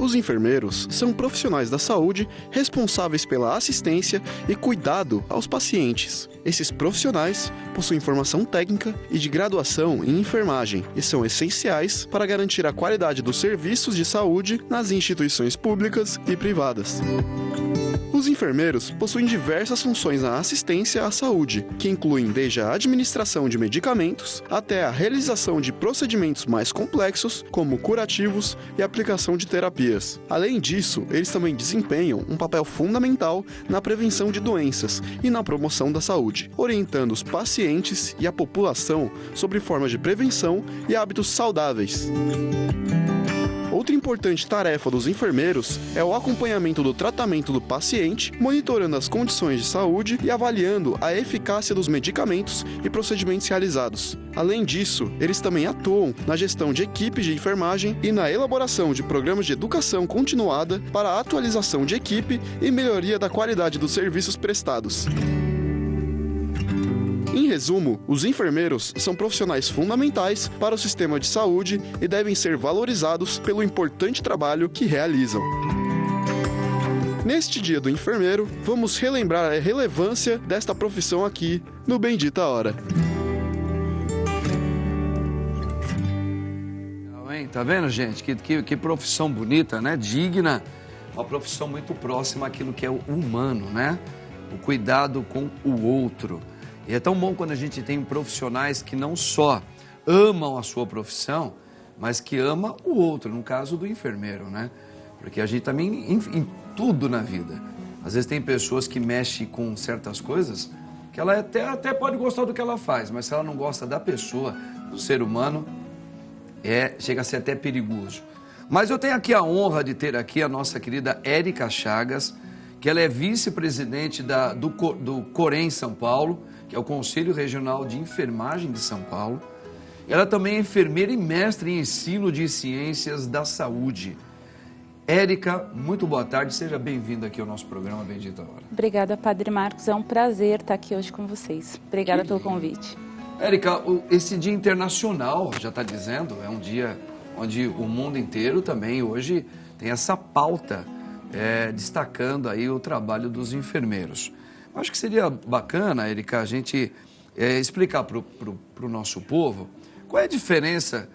Os enfermeiros são profissionais da saúde responsáveis pela assistência e cuidado aos pacientes. Esses profissionais possuem formação técnica e de graduação em enfermagem e são essenciais para garantir a qualidade dos serviços de saúde nas instituições públicas e privadas. Os enfermeiros possuem diversas funções na assistência à saúde, que incluem desde a administração de medicamentos até a realização de procedimentos mais complexos, como curativos e aplicação de terapias. Além disso, eles também desempenham um papel fundamental na prevenção de doenças e na promoção da saúde, orientando os pacientes e a população sobre formas de prevenção e hábitos saudáveis. Outra importante tarefa dos enfermeiros é o acompanhamento do tratamento do paciente, monitorando as condições de saúde e avaliando a eficácia dos medicamentos e procedimentos realizados. Além disso, eles também atuam na gestão de equipes de enfermagem e na elaboração de programas de educação continuada para a atualização de equipe e melhoria da qualidade dos serviços prestados. Em resumo, os enfermeiros são profissionais fundamentais para o sistema de saúde e devem ser valorizados pelo importante trabalho que realizam. Neste Dia do Enfermeiro, vamos relembrar a relevância desta profissão aqui no Bendita Hora. Tá vendo, gente? Que profissão bonita, né? Digna. Uma profissão muito próxima àquilo que é o humano, né? O cuidado com o outro. E é tão bom quando a gente tem profissionais que não só amam a sua profissão, mas que ama o outro, no caso do enfermeiro, né? Porque a gente também, em tudo na vida, às vezes tem pessoas que mexem com certas coisas que ela até pode gostar do que ela faz, mas se ela não gosta da pessoa, do ser humano, chega a ser até perigoso. Mas eu tenho aqui a honra de ter aqui a nossa querida Érica Chagas, que ela é vice-presidente do COREN São Paulo, que é o Conselho Regional de Enfermagem de São Paulo. Ela também é enfermeira e mestre em ensino de ciências da saúde. Érica, muito boa tarde, seja bem-vinda aqui ao nosso programa Bendita Hora. Obrigada, Padre Marcos, é um prazer estar aqui hoje com vocês. Obrigada pelo convite. Érica, esse Dia Internacional, já está dizendo, é um dia onde o mundo inteiro também hoje tem essa pauta destacando aí o trabalho dos enfermeiros. Acho que seria bacana, Érica, a gente explicar para o nosso povo qual é a diferença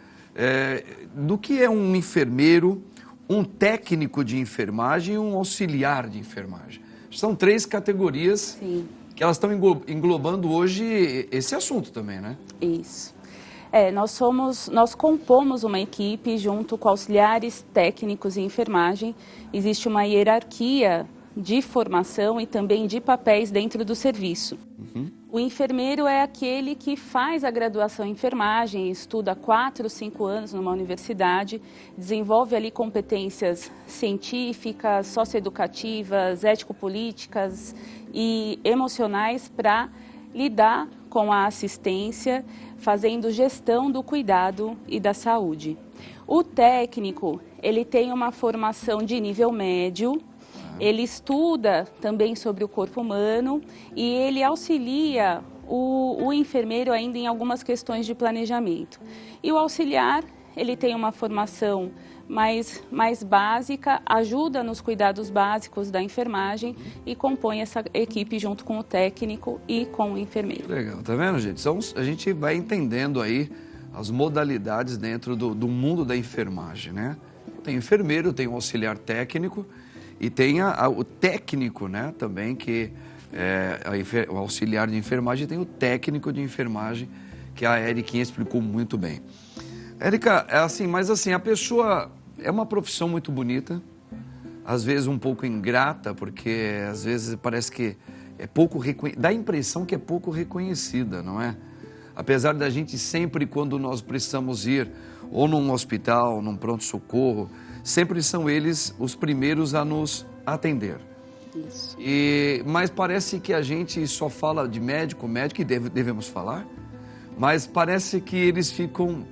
do que é um enfermeiro, um técnico de enfermagem e um auxiliar de enfermagem. São três categorias. Sim. Que elas estão englobando hoje esse assunto também, né? Isso. Nós compomos uma equipe junto com auxiliares técnicos e enfermagem. Existe uma hierarquia de formação e também de papéis dentro do serviço. Uhum. O enfermeiro é aquele que faz a graduação em enfermagem, estuda 4 ou 5 anos numa universidade, desenvolve ali competências científicas, socioeducativas, ético-políticas e emocionais para lidar com a assistência, fazendo gestão do cuidado e da saúde. O técnico, ele tem uma formação de nível médio. Ele estuda também sobre o corpo humano e ele auxilia o enfermeiro ainda em algumas questões de planejamento. E o auxiliar, ele tem uma formação mais básica, ajuda nos cuidados básicos da enfermagem e compõe essa equipe junto com o técnico e com o enfermeiro. Legal, tá vendo, gente? Então, a gente vai entendendo aí as modalidades dentro do mundo da enfermagem, né? Tem enfermeiro, tem o auxiliar técnico. E tem o técnico, né, também, que o auxiliar de enfermagem, tem o técnico de enfermagem, que a Érica explicou muito bem. Érica, mas a pessoa é uma profissão muito bonita, às vezes um pouco ingrata, porque às vezes parece que é pouco dá a impressão que é pouco reconhecida, não é? Apesar da gente sempre, quando nós precisamos ir ou num hospital, num pronto-socorro, sempre são eles os primeiros a nos atender. Isso. Mas parece que a gente só fala de médico, e devemos falar, mas parece que eles ficam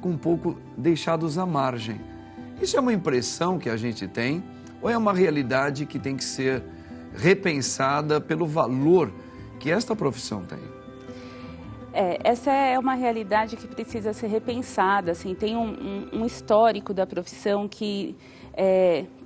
um pouco deixados à margem. Isso é uma impressão que a gente tem ou é uma realidade que tem que ser repensada pelo valor que esta profissão tem? Essa é uma realidade que precisa ser repensada. Assim, tem um histórico da profissão que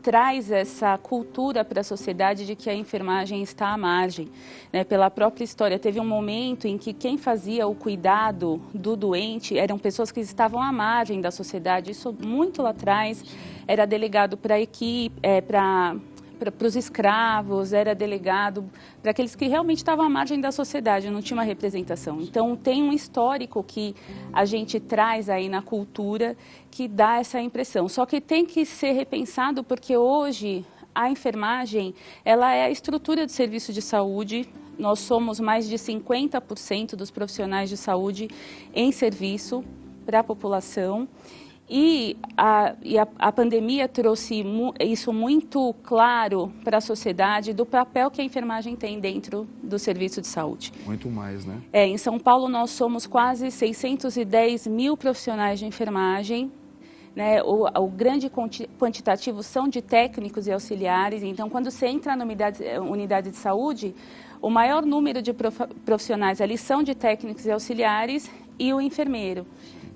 traz essa cultura para a sociedade de que a enfermagem está à margem, né? Pela própria história, teve um momento em que quem fazia o cuidado do doente eram pessoas que estavam à margem da sociedade. Isso muito lá atrás era delegado para a equipe, para os escravos, era delegado para aqueles que realmente estavam à margem da sociedade, não tinha uma representação. Então, tem um histórico que a gente traz aí na cultura que dá essa impressão. Só que tem que ser repensado porque hoje a enfermagem, ela é a estrutura do serviço de saúde. Nós somos mais de 50% dos profissionais de saúde em serviço para a população. E a pandemia trouxe isso muito claro para a sociedade do papel que a enfermagem tem dentro do serviço de saúde. Muito mais, né? Em São Paulo nós somos quase 610 mil profissionais de enfermagem, né? O grande quantitativo são de técnicos e auxiliares. Então, quando você entra na unidade de saúde, o maior número de profissionais ali são de técnicos e auxiliares e o enfermeiro.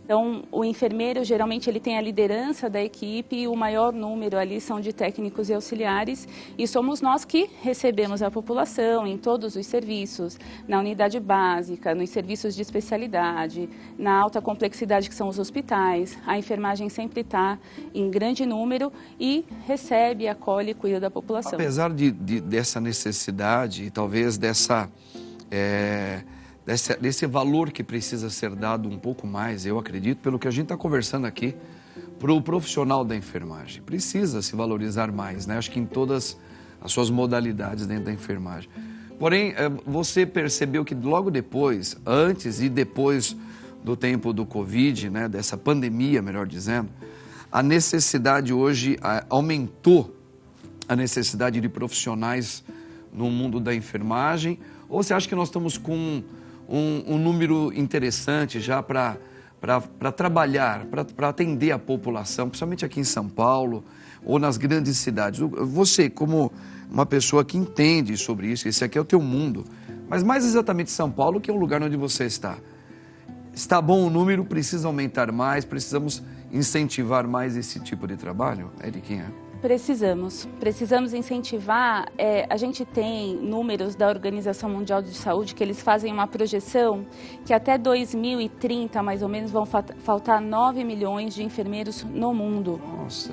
Então, o enfermeiro, geralmente, ele tem a liderança da equipe e o maior número ali são de técnicos e auxiliares. E somos nós que recebemos a população em todos os serviços, na unidade básica, nos serviços de especialidade, na alta complexidade que são os hospitais. A enfermagem sempre está em grande número e recebe, acolhe e cuida da população. Apesar dessa necessidade e talvez desse valor que precisa ser dado um pouco mais, eu acredito, pelo que a gente está conversando aqui, para o profissional da enfermagem. Precisa se valorizar mais, né? Acho que em todas as suas modalidades dentro da enfermagem. Porém, você percebeu que logo depois, antes e depois do tempo do Covid, né, dessa pandemia, melhor dizendo, a necessidade hoje aumentou a necessidade de profissionais no mundo da enfermagem? Ou você acha que nós estamos com um número interessante já para trabalhar, para atender a população, principalmente aqui em São Paulo ou nas grandes cidades? Você, como uma pessoa que entende sobre isso, esse aqui é o teu mundo, mas mais exatamente São Paulo, que é o lugar onde você está. Está bom o número, precisa aumentar mais, precisamos incentivar mais esse tipo de trabalho, Eriquinha? Precisamos incentivar. A gente tem números da Organização Mundial de Saúde que eles fazem uma projeção que até 2030, mais ou menos, vão faltar 9 milhões de enfermeiros no mundo. Nossa!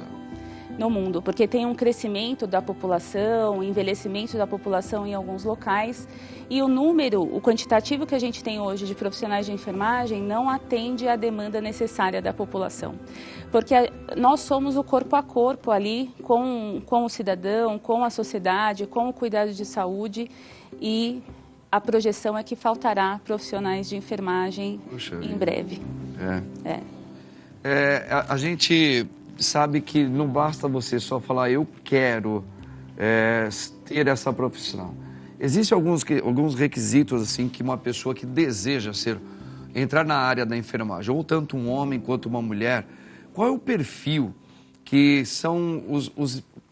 No mundo, porque tem um crescimento da população, envelhecimento da população em alguns locais e o quantitativo que a gente tem hoje de profissionais de enfermagem não atende à demanda necessária da população. Porque nós somos o corpo a corpo ali com o cidadão, com a sociedade, com o cuidado de saúde e a projeção é que faltará profissionais de enfermagem em breve. A gente sabe que não basta você só falar eu quero ter essa profissão. Existem alguns requisitos assim que uma pessoa que deseja entrar na área da enfermagem, ou tanto um homem quanto uma mulher, qual é o perfil que são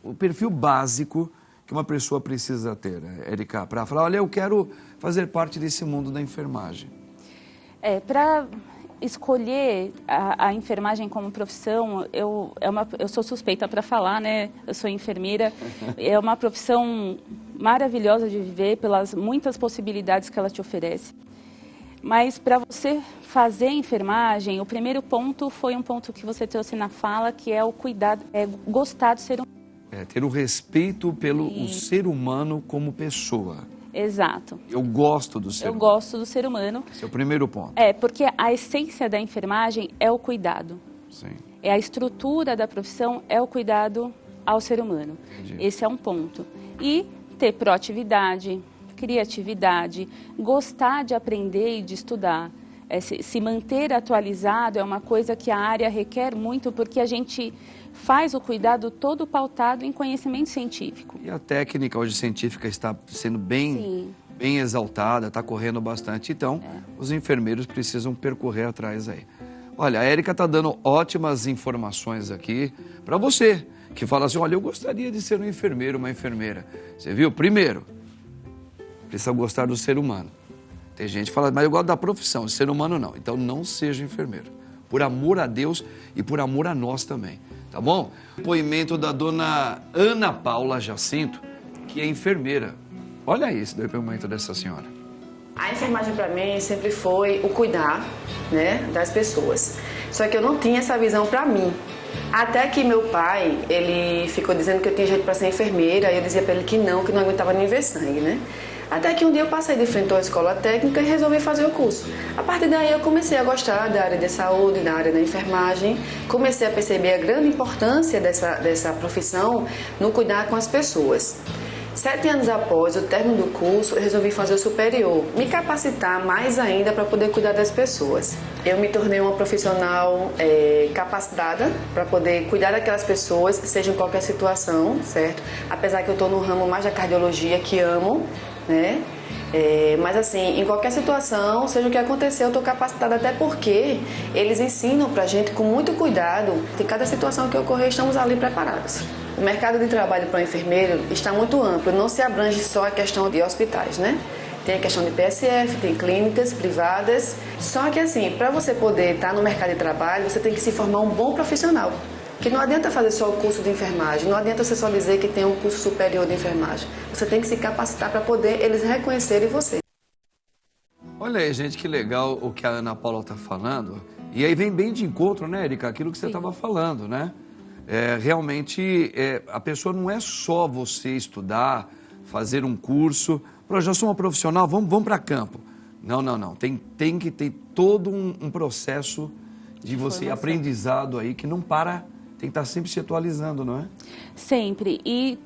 o perfil básico que uma pessoa precisa ter, Érica, para falar, olha, eu quero fazer parte desse mundo da enfermagem? Para escolher a enfermagem como profissão, eu sou suspeita para falar, né? Eu sou enfermeira. É uma profissão maravilhosa de viver pelas muitas possibilidades que ela te oferece. Mas para você fazer enfermagem, o primeiro ponto foi um ponto que você trouxe na fala, que é o cuidado, gostar do ser humano. Ter o respeito pelo ser humano como pessoa. Exato. Eu gosto do ser humano. Eu gosto do ser humano. Esse é o primeiro ponto. Porque a essência da enfermagem é o cuidado. Sim. A estrutura da profissão é o cuidado ao ser humano. Entendi. Esse é um ponto. E ter proatividade, criatividade, gostar de aprender e de estudar. Se manter atualizado é uma coisa que a área requer muito, porque a gente faz o cuidado todo pautado em conhecimento científico. E a técnica hoje científica está sendo bem exaltada, está correndo bastante. Então, os enfermeiros precisam percorrer atrás aí. Olha, a Érica está dando ótimas informações aqui para você, que fala assim, olha, eu gostaria de ser um enfermeiro, uma enfermeira. Você viu? Primeiro, precisa gostar do ser humano. Tem gente que fala, mas eu gosto da profissão, de ser humano não. Então não seja enfermeiro. Por amor a Deus e por amor a nós também. Tá bom? Depoimento da dona Ana Paula Jacinto, que é enfermeira. Olha aí esse depoimento dessa senhora. A enfermagem para mim sempre foi o cuidar, né, das pessoas. Só que eu não tinha essa visão para mim. Até que meu pai, ele ficou dizendo que eu tinha jeito para ser enfermeira, e eu dizia para ele que não aguentava nem ver sangue, né? Até que um dia eu passei de frente à escola técnica e resolvi fazer o curso. A partir daí eu comecei a gostar da área de saúde, da área da enfermagem, comecei a perceber a grande importância dessa profissão no cuidar com as pessoas. 7 anos após o término do curso, eu resolvi fazer o superior, me capacitar mais ainda para poder cuidar das pessoas. Eu me tornei uma profissional capacitada para poder cuidar daquelas pessoas, seja em qualquer situação, certo? Apesar que eu estou no ramo mais da cardiologia, que amo, né? Mas assim, em qualquer situação, seja o que acontecer, eu estou capacitada, até porque eles ensinam para a gente com muito cuidado. Em cada situação que ocorrer, estamos ali preparados. O mercado de trabalho para o enfermeiro está muito amplo, não se abrange só a questão de hospitais, né? Tem a questão de PSF, tem clínicas privadas. Só que assim, para você poder estar no mercado de trabalho, você tem que se formar um bom profissional. Que não adianta fazer só o curso de enfermagem, não adianta você só dizer que tem um curso superior de enfermagem. Você tem que se capacitar para poder eles reconhecerem você. Olha aí, gente, que legal o que a Ana Paula está falando. E aí vem bem de encontro, né, Erika, aquilo que você estava falando, né? Realmente, a pessoa não é só você estudar, fazer um curso, eu já sou uma profissional, vamos para campo. Não. Tem que ter todo um processo de você aprendizado aí que não para, tem que estar sempre se atualizando, não é? Sempre. E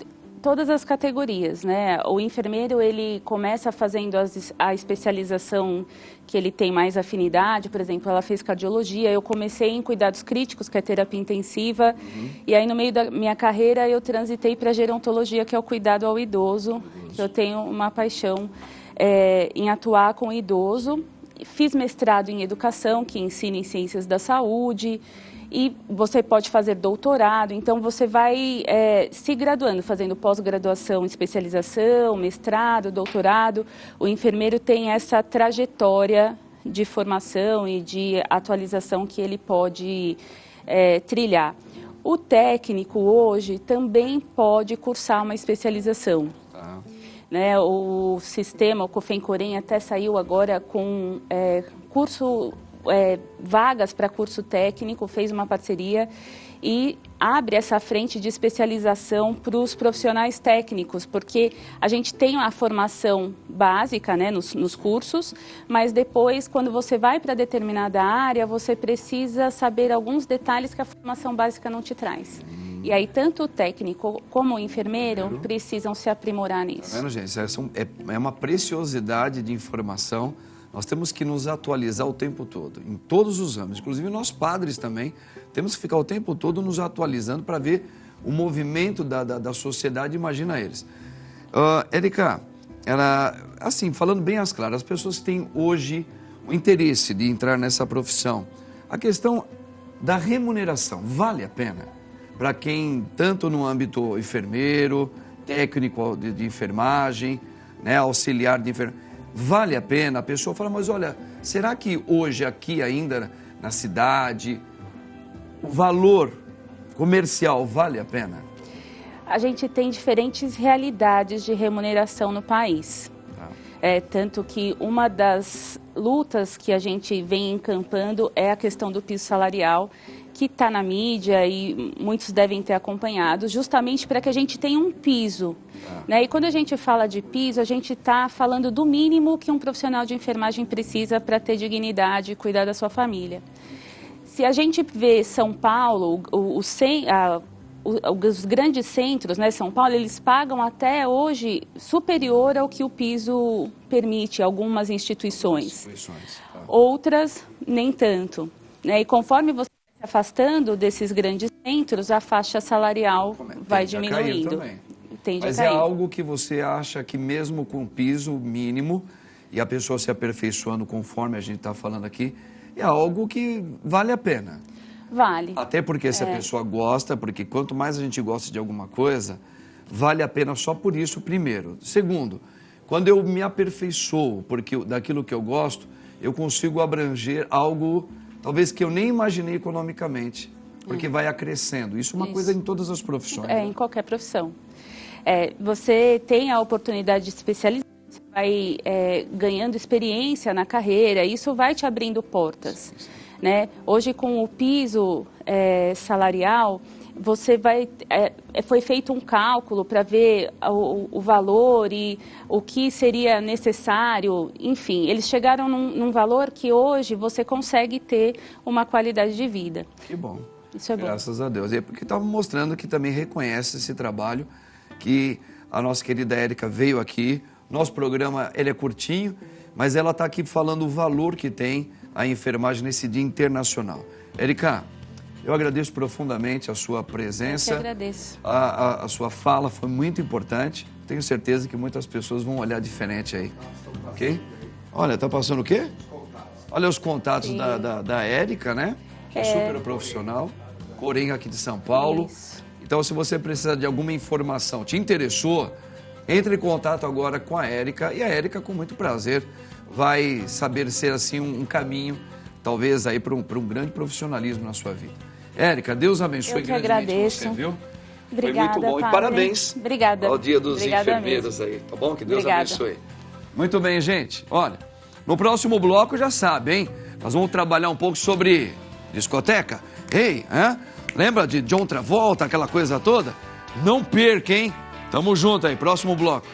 todas as categorias, né? O enfermeiro, ele começa fazendo a especialização que ele tem mais afinidade. Por exemplo, ela fez cardiologia, eu comecei em cuidados críticos, que é terapia intensiva, e aí no meio da minha carreira eu transitei para gerontologia, que é o cuidado ao idoso. Eu tenho uma paixão em atuar com o idoso. Fiz mestrado em educação, que ensina em ciências da saúde, e você pode fazer doutorado, então você vai se graduando, fazendo pós-graduação, especialização, mestrado, doutorado. O enfermeiro tem essa trajetória de formação e de atualização que ele pode trilhar. O técnico hoje também pode cursar uma especialização. Né, o sistema, o COFEM-COREM, até saiu agora com vagas para curso técnico, fez uma parceria e abre essa frente de especialização para os profissionais técnicos, porque a gente tem a formação básica, né, nos cursos, mas depois, quando você vai para determinada área, você precisa saber alguns detalhes que a formação básica não te traz. E aí, tanto o técnico como o enfermeiro precisam se aprimorar nisso. Tá vendo, gente? É uma preciosidade de informação. Nós temos que nos atualizar o tempo todo, em todos os ramos. Inclusive, nós padres também temos que ficar o tempo todo nos atualizando para ver o movimento da sociedade, imagina eles. Erika, assim, falando bem às claras, as pessoas que têm hoje o interesse de entrar nessa profissão, a questão da remuneração, vale a pena? Para quem, tanto no âmbito enfermeiro, técnico de enfermagem, né, auxiliar de enfermagem, vale a pena? A pessoa fala, mas olha, será que hoje aqui ainda na cidade, o valor comercial vale a pena? A gente tem diferentes realidades de remuneração no país. Tanto que uma das lutas que a gente vem encampando é a questão do piso salarial, que está na mídia e muitos devem ter acompanhado, justamente para que a gente tenha um piso. Né? E quando a gente fala de piso, a gente está falando do mínimo que um profissional de enfermagem precisa para ter dignidade e cuidar da sua família. Se a gente vê São Paulo, os grandes centros, né, São Paulo, eles pagam até hoje superior ao que o piso permite, algumas instituições. Outras, nem tanto. Né? E conforme você se afastando desses grandes centros, a faixa salarial vai diminuindo. Mas é algo que você acha que mesmo com piso mínimo e a pessoa se aperfeiçoando conforme a gente está falando aqui, é algo que vale a pena? Vale. Até porque se a pessoa gosta, porque quanto mais a gente gosta de alguma coisa, vale a pena só por isso, primeiro. Segundo, Quando eu me aperfeiçoo daquilo que eu gosto, eu consigo abranger algo, talvez que eu nem imaginei economicamente, porque vai acrescendo. Isso é uma coisa em todas as profissões. Em qualquer profissão. Você tem a oportunidade de se especializar, você vai ganhando experiência na carreira, isso vai te abrindo portas. Né? Hoje, com o piso salarial, você foi feito um cálculo para ver o valor e o que seria necessário. Enfim, eles chegaram num valor que hoje você consegue ter uma qualidade de vida. Que bom. Isso é bom. Graças a Deus. E é porque estava mostrando que também reconhece esse trabalho, que a nossa querida Érica veio aqui. Nosso programa ele é curtinho, mas ela está aqui falando o valor que tem a enfermagem nesse Dia Internacional. Érica, eu agradeço profundamente a sua presença. Eu que agradeço. A sua fala foi muito importante. Tenho certeza que muitas pessoas vão olhar diferente aí. Ok? Olha, tá passando o quê? Olha os contatos da Érica, né? Que é super profissional. Coringa aqui de São Paulo. Isso. Então, se você precisar de alguma informação, te interessou, entre em contato agora com a Érica. E a Érica, com muito prazer, vai saber ser assim um caminho, talvez aí para um grande profissionalismo na sua vida. Érica, Deus abençoe grandemente agradeço. você, viu? Obrigada, foi muito bom. padre. E parabéns Obrigada. ao Dia dos Obrigada Enfermeiros mesmo. aí, tá bom? Que Deus Obrigada. abençoe. Muito bem, gente. Olha, no próximo bloco já sabe, hein? Nós vamos trabalhar um pouco sobre discoteca. Ei, lembra de John Travolta, aquela coisa toda? Não perca, hein? Tamo junto aí, próximo bloco.